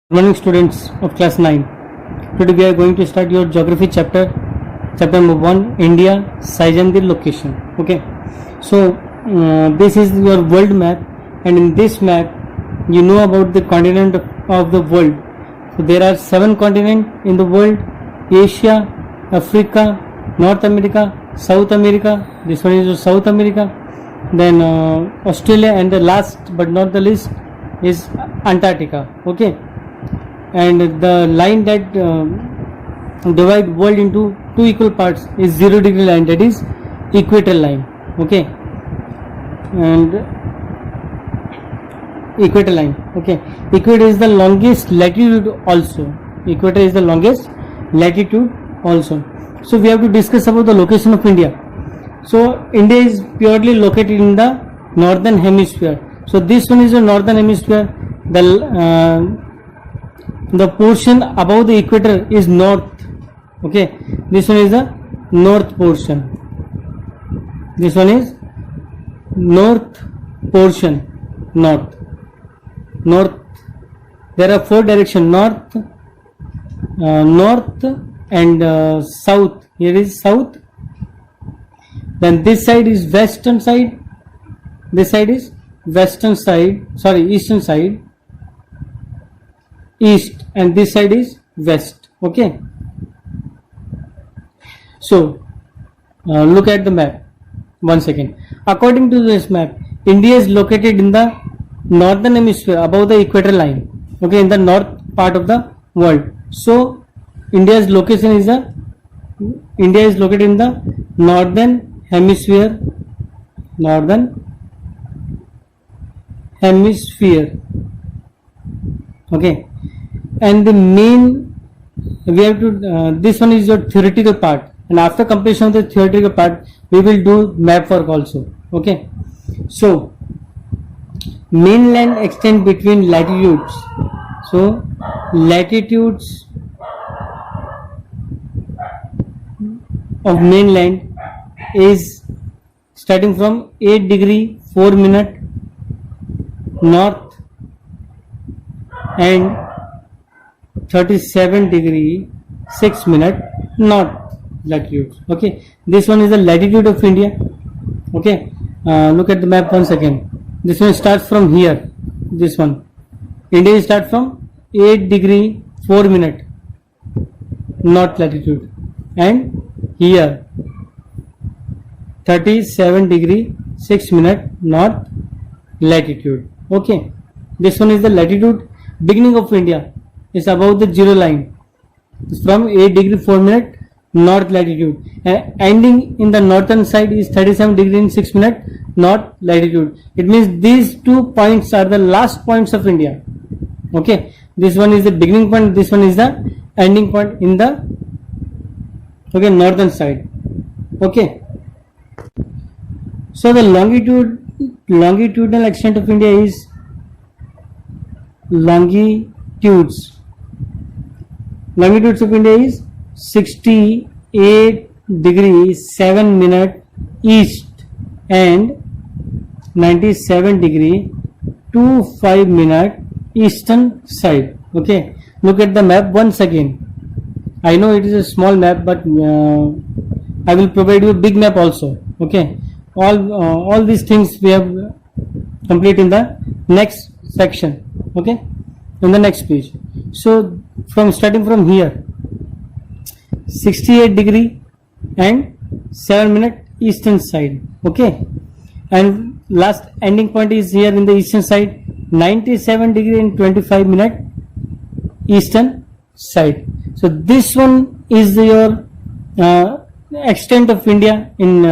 Good morning students of class 9. Today we are going to start your geography chapter number 1, India, size and the location. Okay, so this is your world map, and in this map you know about the continent of the world. So there are 7 continents in the world: Asia, Africa, North America, South America. This one is South America, then Australia, and the last but not the least is Antarctica. Okay, and the line that divide world into two equal parts is 0 degree line, that is equator line. Okay, and equator line. Okay, equator is the longest latitude also. Equator is the longest latitude also. So we have to discuss about the location of India. So India is purely located in the northern hemisphere. So this one is the northern hemisphere. The portion above the equator is north. Okay, this one is the north portion. This one is north portion. North. There are 4 directions: north, north and south. Here is south. Then this side is western side. This side is western side. Sorry, eastern side. East, and this side is west. Okay, so look at the map once again. According to this map, India is located in the northern hemisphere above the equator line. Okay, in the north part of the world. So India's location is India is located in the northern hemisphere. Okay, and the main we have to this one is your theoretical part, and after completion of the theoretical part we will do map work also. Okay, so mainland extend between latitudes. So latitudes of mainland is starting from 8 degree 4 minute north and 37 degree 6 minute north latitude. Okay, this one is the latitude of India. Okay, look at the map once again. This one starts from here. This one, India starts from 8 degree 4 minute north latitude, and here 37 degree 6 minute north latitude. Okay, this one is the latitude. Beginning of India is above the 0 line. It's from 8 degree 4 minute north latitude, and ending in the northern side is 37 degree and 6 minute north latitude. It means these 2 points are the last points of India. Okay, this one is the beginning point, this one is the ending point in the northern side. Okay, so the longitudinal extent of India is longitudes of India is 68 degree 7 minute east and 97 degree 25 minute eastern side. Okay, look at the map once again. I know it is a small map, but I will provide you a big map also. Okay, all these things we have complete in the next section. Okay, in the next page. So starting from here, 68 degree and 7 minute eastern side. Okay, and last ending point is here in the eastern side, 97 degree and 25 minute eastern side. So this one is your extent of India in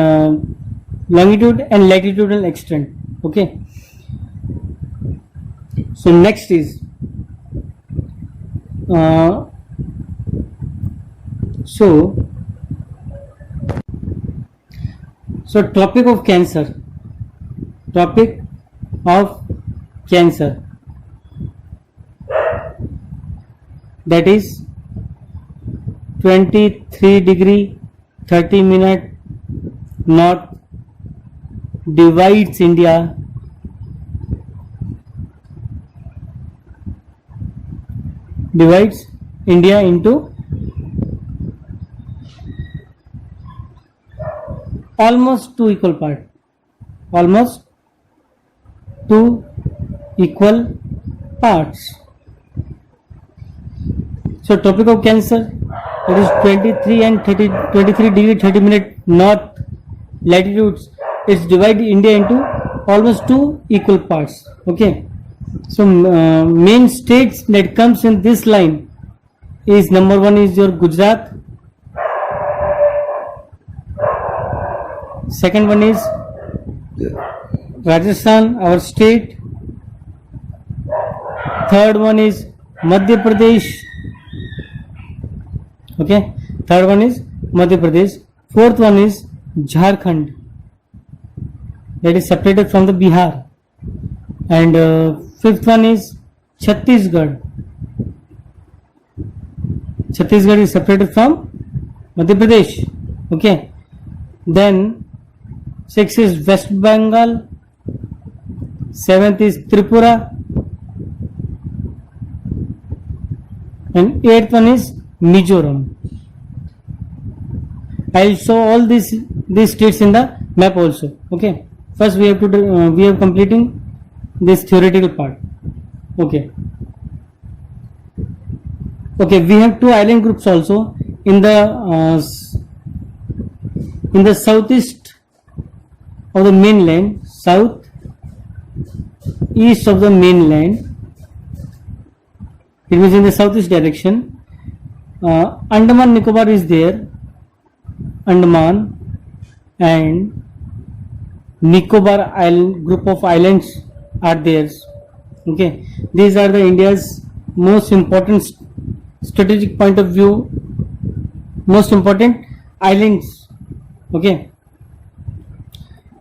longitude and latitudinal extent. Okay, so next is so topic of cancer. That is 23 degree 30 minute north divides India divides India into almost two equal parts. Almost two equal parts. So topic of Cancer, it is 23 degree 30 minute north latitudes. It's divided India into almost two equal parts. Okay. So main states that comes in this line is number one is your Gujarat. Second one is Rajasthan, our state. Third one is Madhya Pradesh. Okay, third one is Madhya Pradesh. Fourth one is Jharkhand, that is separated from the Bihar. And fifth one is Chhattisgarh. Chhattisgarh is separated from Madhya Pradesh. Okay, then sixth is West Bengal. Seventh is Tripura. And eighth one is Mizoram. I will show all these states in the map also. Okay. First we have to do, we are completing this theoretical part. Okay. Okay. We have two island groups also in the southeast of the mainland, south east of the mainland. It means in the southeast direction. Andaman Nicobar is there. Andaman and Nicobar Island group of islands are there. Okay, these are the India's most important strategic point of view, most important islands. Okay,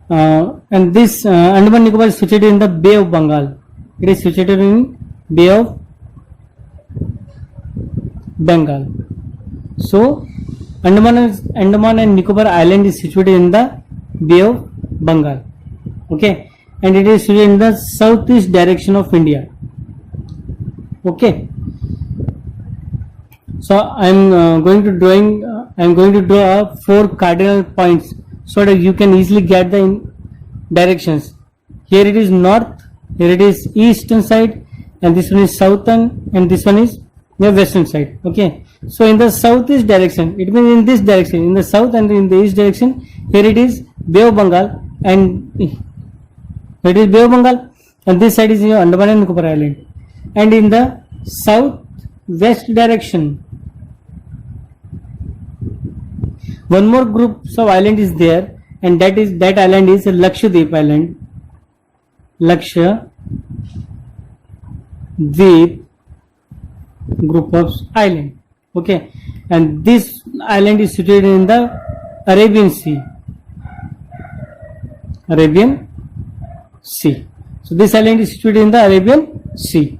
and this Andaman Nicobar is situated in the Bay of Bengal. It is situated in Bay of Bengal. So Andaman and Nicobar Island is situated in the Bay of Bengal. Okay, and it is situated in the southeast direction of India. Okay, so I am going to draw 4 cardinal points so that you can easily get the directions. Here it is north, here it is eastern side, and this one is southern, and this one is the western side. Okay, so in the southeast direction, it means in this direction, in the south and in the east direction, here it is Bay of Bengal, and it is Bay of Bengal, and this side is your Andaman and Nicobar Island. And in the southwest direction, one more group of island is there, and that island is Lakshadweep Island. Lakshadweep group of island. Okay, and this island is situated in the Arabian Sea. So this island is situated in the Arabian Sea.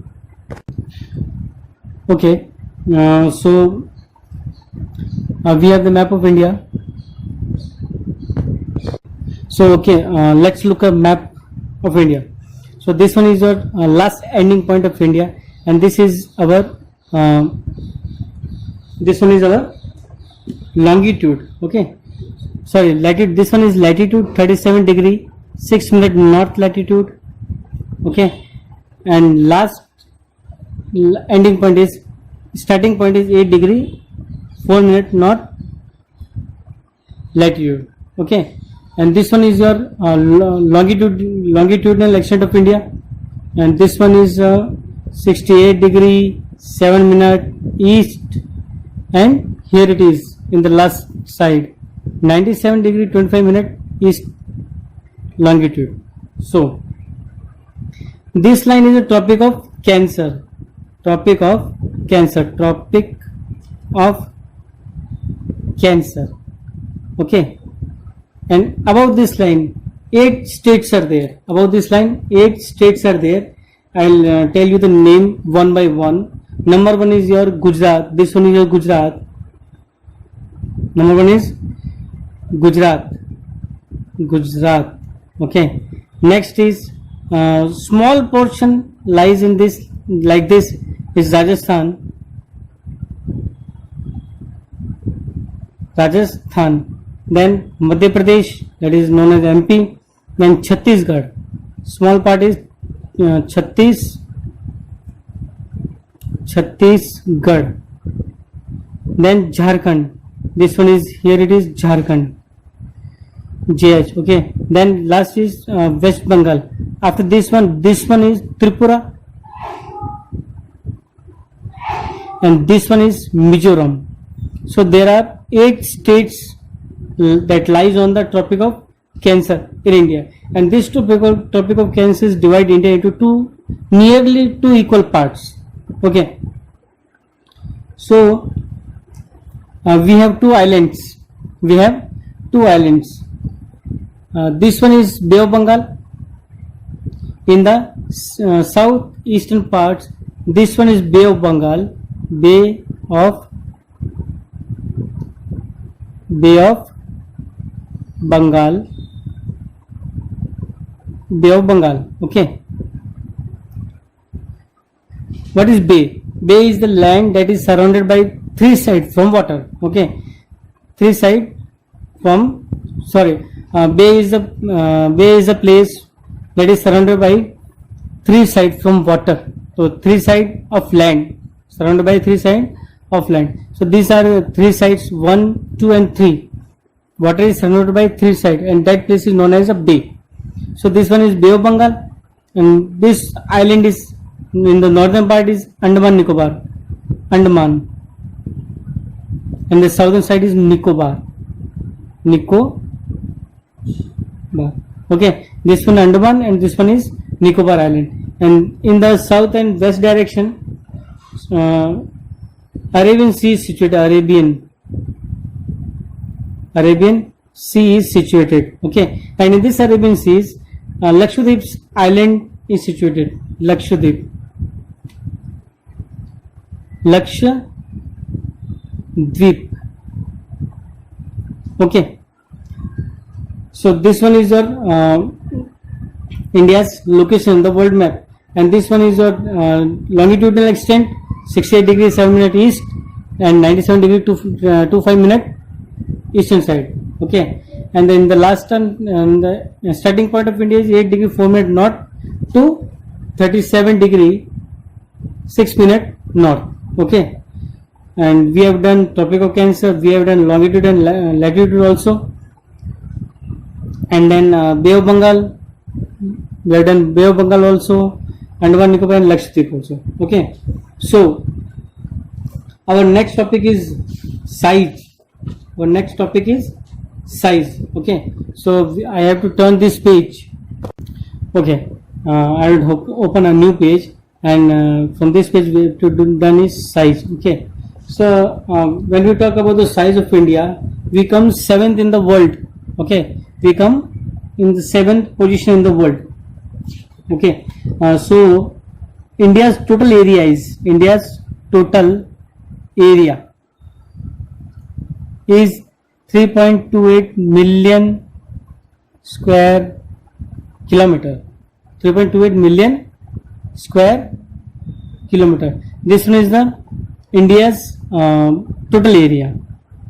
Okay, so we have the map of India. So okay, let's look at map of India. So this one is our last ending point of India, and this is our longitude. Okay, sorry, latitude. This one is latitude 37 degree 6 minute north latitude. Okay, and last ending point is starting point is 8 degree 4 minute north latitude. Okay, and this one is your longitudinal extent of India, and this one is 68 degree 7 minute east, and here it is in the last side 97 degree 25 minute east longitude. So this line is a Tropic of Cancer. Tropic of Cancer. Okay, and above this line 8 states are there. Above this line 8 states are there. I'll tell you the name one by one. Number one is your Gujarat. This one is your Gujarat. Number one is Gujarat. Okay, next is small portion lies in this like this is Rajasthan. Rajasthan, then Madhya Pradesh, that is known as MP, then Chhattisgarh, small part is Chhattisgarh, then Jharkhand, this one is, here it is Jharkhand, JH, okay, then last is West Bengal. After this one is Tripura, and this one is Mizoram. So there are 8 states that lies on the Tropic of Cancer in India, and this Tropic of Cancer is divide India into nearly two equal parts. Okay, so we have two islands. This one is Bay of Bengal in the southeastern parts. This one is Bay of Bengal, Bay of Bengal. Okay, what is bay? Bay is the land that is surrounded by three sides from water. Okay, bay is a place that is surrounded by three sides from water. So three sides of land, surrounded by three sides of land. So these are three sides, 1, 2 and 3. Water is surrounded by three sides, and that place is known as a bay. So this one is Bay of Bengal, and this island is in the northern part is Andaman, and the southern side is Nicobar. Okay, this one Andaman and this one is Nicobar Island. And in the south and west direction, Arabian Sea is situated. Arabian Sea is situated. Okay, and in this Arabian Seas, Lakshadweep's island is situated. Lakshadweep. Okay, so this one is your India's location in the world map, and this one is your longitudinal extent, 68 degrees 7 minute east and 97 degree 25 minute eastern side. Okay, and then the last one, the starting point of India is 8 degree 4 minute north to 37 degree 6 minute north. Okay, and we have done Tropic of Cancer, we have done longitude and latitude also, and then Bay of Bengal, we have done Bay of Bengal also, Andaman Nicobar and Lakshadweep also. Okay, so our next topic is size. Okay, so I have to turn this page. Okay, I will open a new page, and from this page we have to do done is size. Okay, so when we talk about the size of India, we come 7th in the world. Okay, we come in the 7th position in the world. Okay, so India's total area is 3.28 million square kilometer. 3.28 million square kilometer. This one is the India's total area.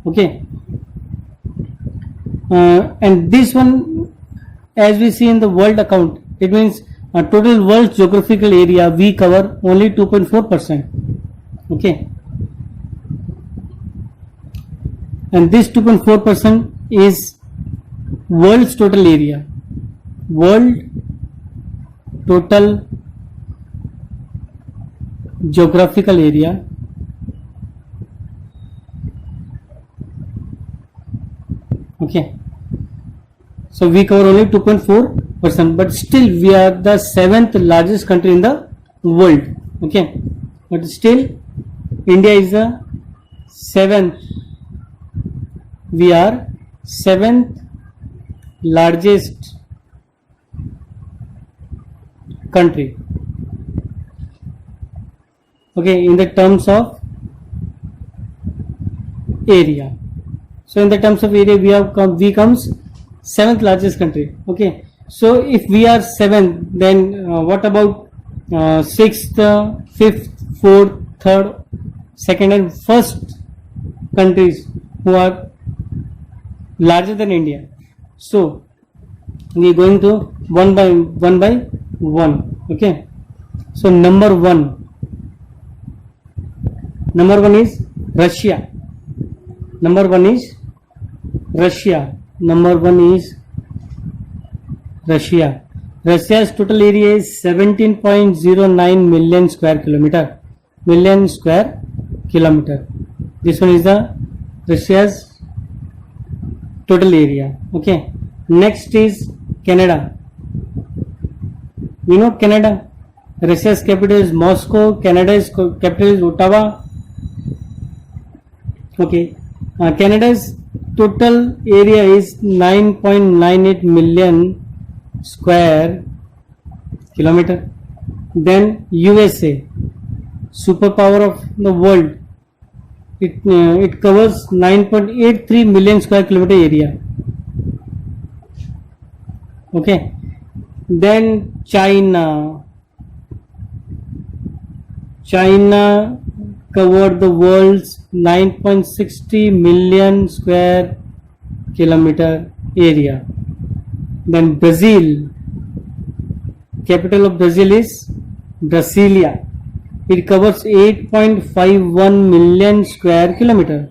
Okay, and this one, as we see in the world account, it means total world geographical area we cover only 2.4%. Okay, and this 2.4% is world's total area. World total geographical area. Okay, so we cover only 2.4%, but still we are the 7th largest country in the world. Okay, but still India is the 7th. We are 7th largest country. Okay, in the terms of area. So in the terms of area, we comes 7th largest country. Okay, so if we are 7th, then what about 6th, 5th, 4th, 3rd, 2nd and 1st countries who are larger than India. So we are going to one by one. Okay. So number one is Russia. Number one is Russia. Russia's total area is 17.09 million square kilometer. This one is the Russia's total area. Okay. Next is Canada. You know Canada. Russia's capital is Moscow. Canada's capital is Ottawa. Okay. Canada's total area is 9.98 million square kilometer. Then USA, superpower of the world, it covers 9.83 million square kilometer area. Okay. Then China covered the world's 9.60 million square kilometer area. Then Brazil, capital of Brazil is Brasilia. It covers 8.51 million square kilometer.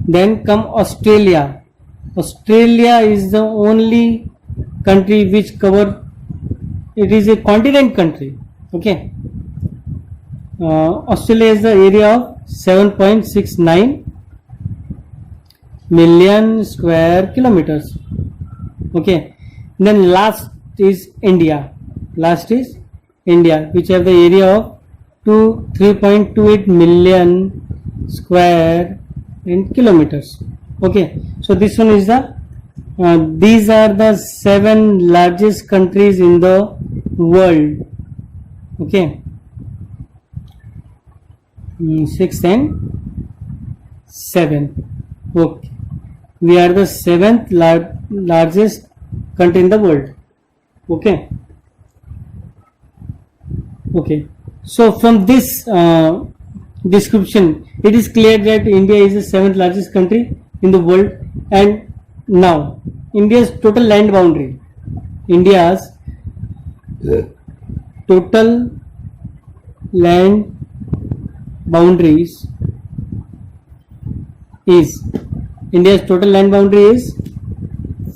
Then come Australia. Australia is the only country which it is a continent country. Okay. Australia is the area of 7.69 million square kilometers. Okay. Then last is India, which have the area of 3.28 million square kilometers. Okay. So this one is these are the 7 largest countries in the world. Okay. 6 and 7. Okay. We are the 7th largest country in the world. Okay. Okay. So from this description, it is clear that India is the 7th largest country in the world. And now India's total land boundary. India's total land boundaries is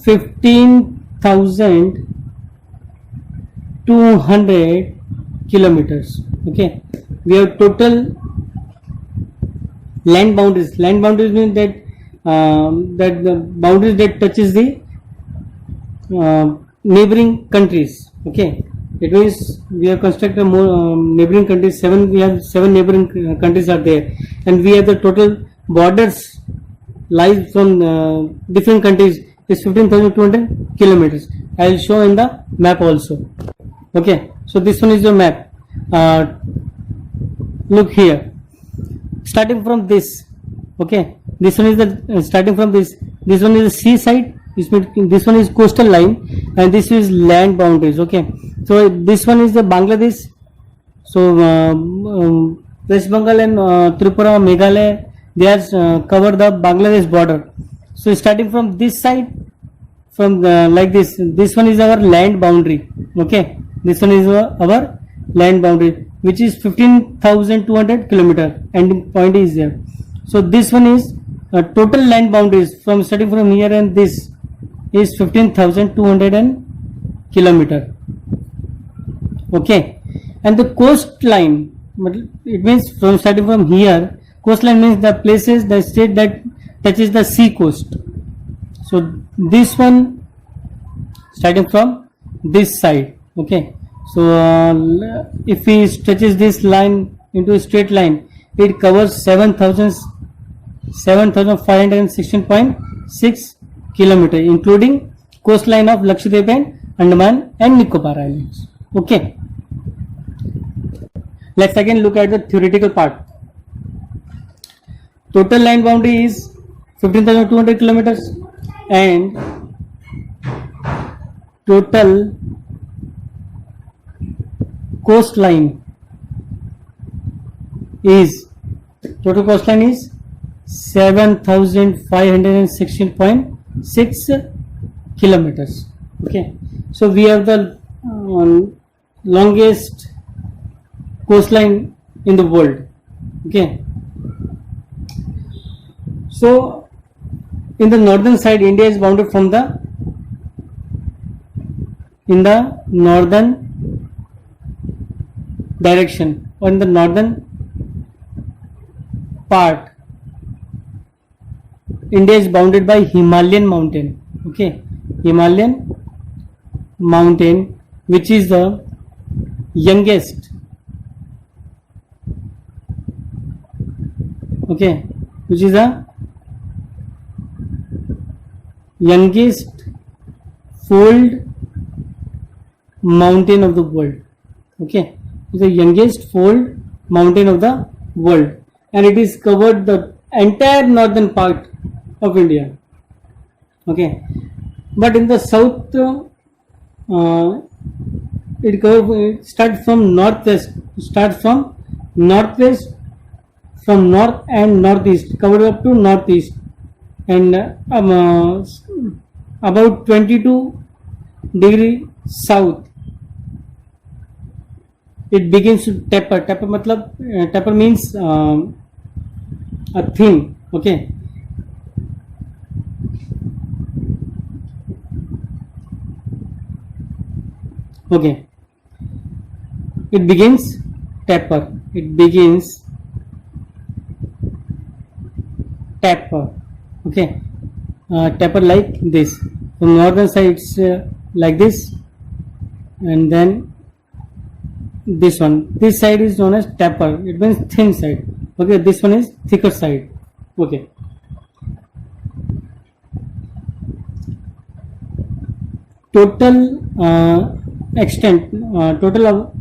15,200 kilometers. Okay. We have total land boundaries. Land boundaries means that the boundaries that touches the neighboring countries. Okay. It means we have constructed more neighboring countries. We have 7 neighboring countries are there, and we have the total borders lies from different countries is 15,200 kilometers. I will show in the map also. Okay. So this one is your map. Look here. Starting from this. Okay. This one is the starting from this. This one is the seaside. This one is coastal line, and this is land boundaries. Okay. So this one is the Bangladesh. So West Bengal and Tripura, Meghalaya, they are cover the Bangladesh border. So starting from this side, from like this one is our land boundary. Okay. This one is our land boundary, which is 15,200 kilometer. Ending point is there. So this one is total land boundaries from starting from here, and this is 15,200 kilometer. Okay. And the coastline, it means from starting from here, coastline means the places, the state that touches the sea coast. So this one starting from this side. Okay. So if we stretches this line into a straight line, it covers 7,516.6 kilometer, including coastline of Lakshadweep and Andaman and Nicobar Islands. Okay. Let's again look at the theoretical part. Total land boundary is 15,200 kilometers, and total coastline is 7,516.6 kilometers. Okay, so we have the longest coastline in the world. Okay, so in the northern side, India is bounded from the northern direction, or in the northern part, India is bounded by Himalayan mountain. Okay, Himalayan mountain, which is the youngest. Okay, which is the youngest fold mountain of the world. Okay, it's the youngest fold mountain of the world, and it is covered the entire northern part of India. Okay, but in the south, it starts from northwest, from north and northeast, covered up to northeast, and about 22 degree south it begins to taper. Taper means a thin. Okay, okay, it begins taper. Okay, taper like this. From northern side it's like this, and then this side is known as taper. It means thin side. Okay, this one is thicker side. Okay, total extent, total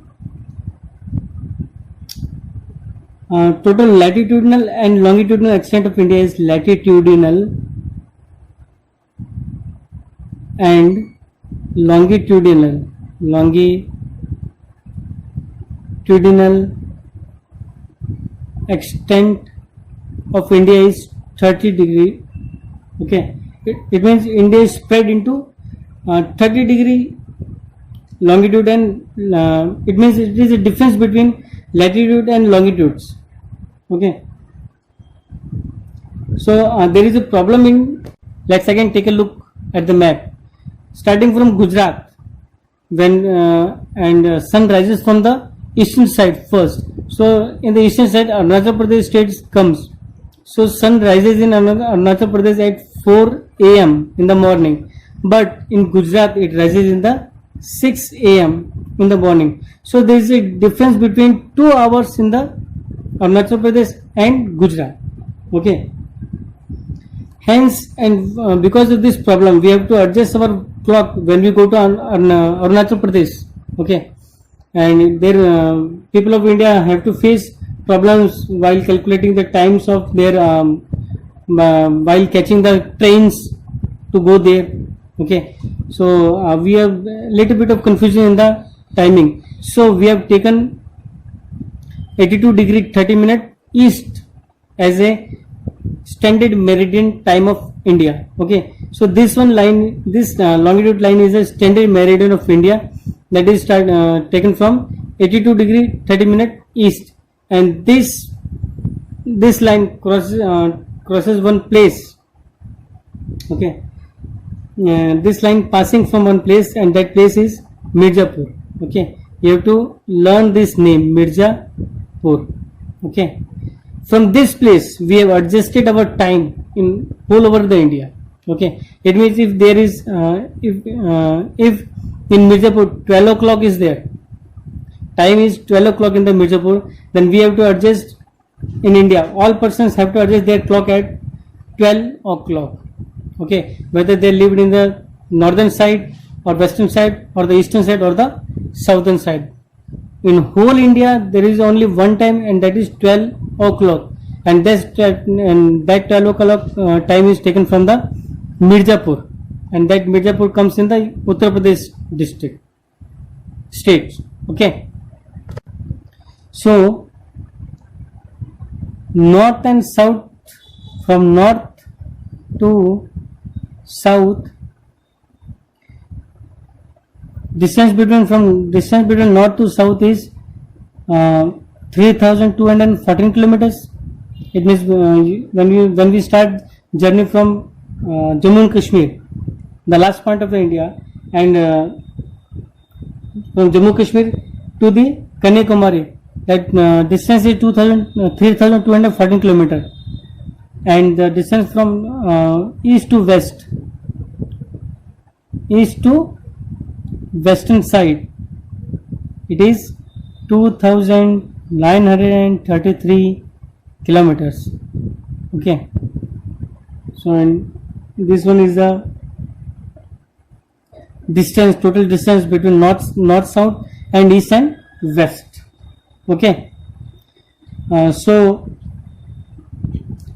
latitudinal and longitudinal extent of India is latitudinal and longitudinal extent of India is 30 degree. Okay, it means India is spread into 30 degree longitude, and it means it is a difference between latitude and longitudes. Okay, so there is a problem in, let's again take a look at the map. Starting from Gujarat, when sun rises from the eastern side first. So in the eastern side, Arunachal Pradesh state comes. So sun rises in Arunachal Pradesh at 4 a.m. in the morning, but in Gujarat it rises in the 6 a.m. in the morning. So there is a difference between 2 hours in the Arunachal Pradesh and Gujarat. Okay. Hence, and because of this problem, we have to adjust our clock when we go to Arunachal Pradesh. Okay, and there people of India have to face problems while calculating the times of their while catching the trains to go there. Okay, so we have a little bit of confusion in the timing. So we have taken 82 degree 30 minute east as a standard meridian time of India. Okay, so this longitude line is a standard meridian of India, that is taken from 82 degree 30 minute east, and this line crosses one place. Okay, this line passing from one place, and that place is Mirzapur. Okay, you have to learn this name, Mirzapur. Okay, from this place we have adjusted our time in all over the India. Okay, it means if there is if in Mirzapur 12 o'clock is there, time is 12 o'clock in the Mirzapur, then we have to adjust in India. All persons have to adjust their clock at 12 o'clock. Okay, whether they lived in the northern side or western side or the eastern side or the southern side. In whole India there is only one time, and that is 12 o'clock, and that 12 o'clock time is taken from the Mirzapur, and that Mirzapur comes in the Uttar Pradesh state. Okay, so north and south from north to south, distance between north to south is 3,214 kilometers. It means when we start journey from Jammu and Kashmir, the last point of the India, and from Jammu and Kashmir to the Kanyakumari, that distance is 3,214 kilometers, and the distance from east to western side, it is 2,933 kilometers. Okay, so and this one is the total distance between north south and east and west. Okay, so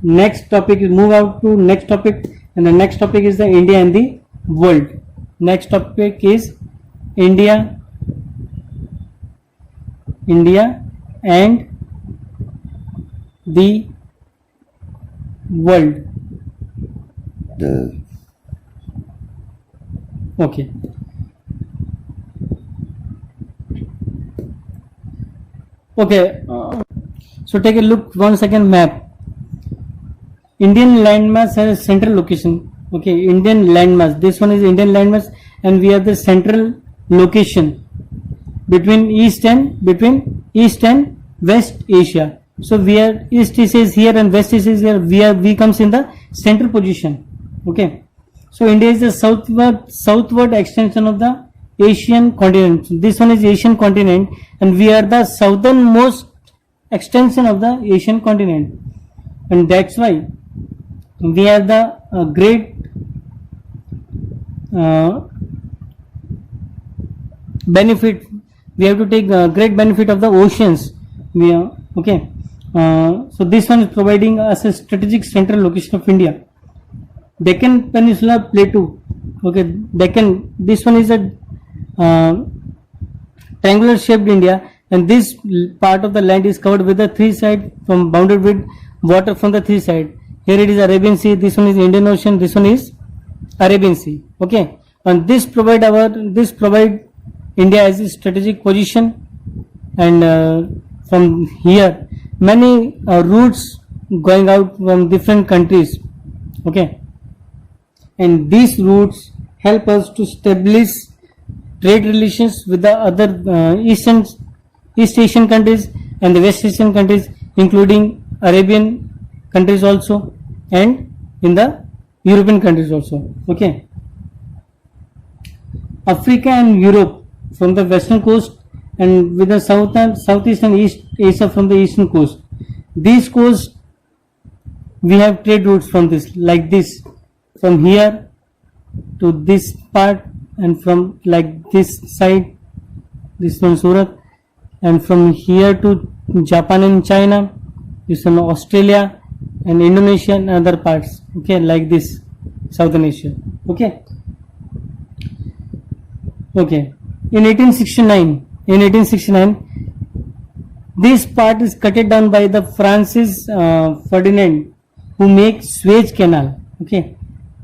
next topic is move out to next topic, and the next topic is the India and the world. Next topic is India and the world. Okay. Okay. So take a look once again map. Indian landmass has central location. Okay, Indian landmass. This one is Indian landmass, and we have the central location between east and West Asia. So we are East Asia is here and West Asia is here. We comes in the central position. Okay. So India is the southward extension of the Asian continent. This one is Asian continent, and we are the southernmost extension of the Asian continent, and that's why we have the great benefit. We have to take great benefit of the oceans. We are okay. So this one is providing us a strategic central location of India. Deccan Peninsula Plateau. Okay, Deccan. This one is a triangular shaped India, and this part of the land is covered with the three sides, from bounded with water from the three sides. Here it is Arabian Sea. This one is Indian Ocean. This one is Arabian Sea. Okay, and this provide India as a strategic position, and from here many routes going out from different countries. Okay, and these routes help us to establish trade relations with the other East Asian countries and the West Asian countries, including Arabian countries also, and in the European countries also. Okay, Africa and Europe from the western coast, and with the southeast and East Asia from the eastern coast. These coasts we have trade routes from this, like this, from here to this part, and from like this side, this one Surat, and from here to Japan and China, this one Australia and Indonesia and other parts. Okay, like this, Southern Asia. Okay. Okay. In 1869, this part is cut down by the Francis Ferdinand, who makes Suez Canal. Okay.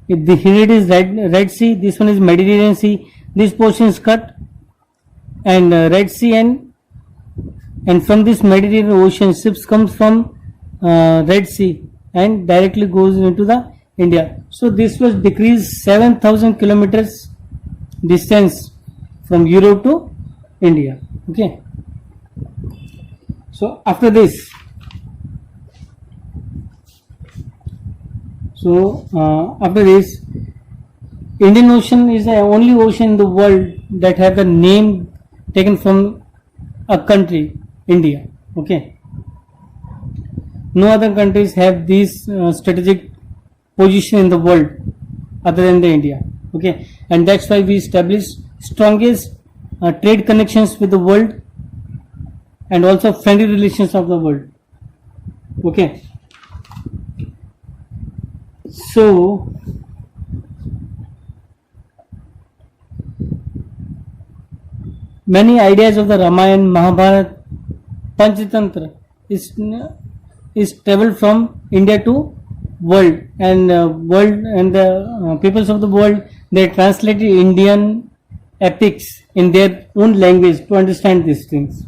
Here it is Red Sea. This one is Mediterranean Sea. This portion is cut, and Red Sea, and from this Mediterranean Ocean, ships comes from Red Sea and directly goes into the India. So this was decreased 7,000 kilometers distance from Europe to India. Okay. So after this, Indian Ocean is the only ocean in the world that have the name taken from a country, India. Okay. No other countries have this strategic position in the world other than the India. Okay, and that's why we established strongest trade connections with the world, and also friendly relations of the world. Okay, so many ideas of the Ramayana, Mahabharata, Panchatantra is traveled from India to world, and the peoples of the world, they translated Indian epics in their own language to understand these things.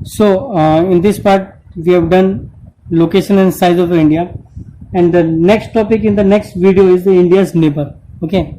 So in this part we have done location and size of India, and the next topic in the next video is the India's neighbor. Okay.